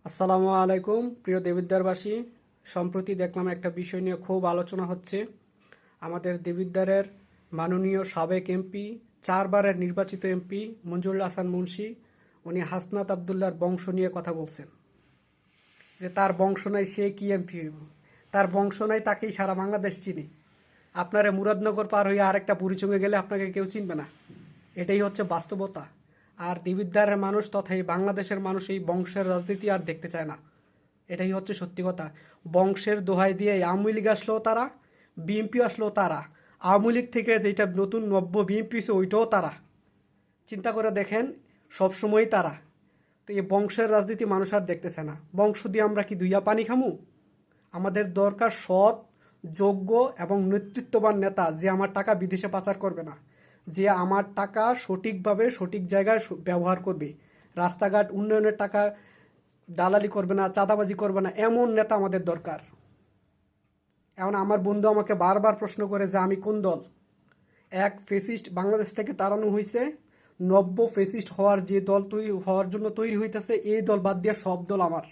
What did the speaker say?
আসসালামু আলাইকুম প্রিয় দেবিদ্বারবাসী। সম্প্রতি দেখলাম একটা বিষয় নিয়ে খুব আলোচনা হচ্ছে। আমাদের দেবিদ্বারের মাননীয় সাবেক এমপি, 4বারের নির্বাচিত এমপি মঞ্জুরুল হাসান মুন্সি, উনি হাসনাত আবদুল্লাহর বংশ নিয়ে কথা বলছেন যে তার বংশ নাই, সে কি এমপি হইব, তার বংশ নাই, তাকেই সারা বাংলাদেশ চিনি। আপনারা মুরাদনগর পার হয়ে আরেকটা বুড়িচুঙ্গে গেলে আপনাকে কেউ চিনবে না। এটাই হচ্ছে বাস্তবতা। আর দেবিদ্বারের মানুষ তথা এই বাংলাদেশের মানুষ এই বংশের রাজনীতি আর দেখতে চায় না। এটাই হচ্ছে সত্যি কথা। বংশের দোহাই দিয়ে আওয়ামী লীগ আসলেও তারা, বিএনপি আসলেও তারা, আওয়ামী লীগ থেকে যেটা নতুন নব্য বিএনপি হয়েছে ওইটাও তারা। চিন্তা করে দেখেন, সবসময়ই তারা। তো এই বংশের রাজনীতি মানুষ আর দেখতেছে না। বংশ দিয়ে আমরা কি দুইয়া পানি খামু? আমাদের দরকার সৎ, যোগ্য এবং নেতৃত্ববান নেতা, যে আমার টাকা বিদেশে পাচার করবে না, যে আমার টাকা সঠিকভাবে সঠিক জায়গায় ব্যবহার করবে, রাস্তাঘাট উন্নয়নের টাকা দালালি করবে না, চাঁদাবাজি করবে না, এমন নেতা আমাদের দরকার। এখন আমার বন্ধু আমাকে বারবার প্রশ্ন করে যে আমি কোন দল। এক ফেসিস্ট বাংলাদেশ থেকে তাড়ানো হয়েছে, নব্য ফেসিস্ট হওয়ার যে দল তৈরি হওয়ার জন্য তৈরি হইতেছে, এই দল বাদ দিয়ে সব দল আমার।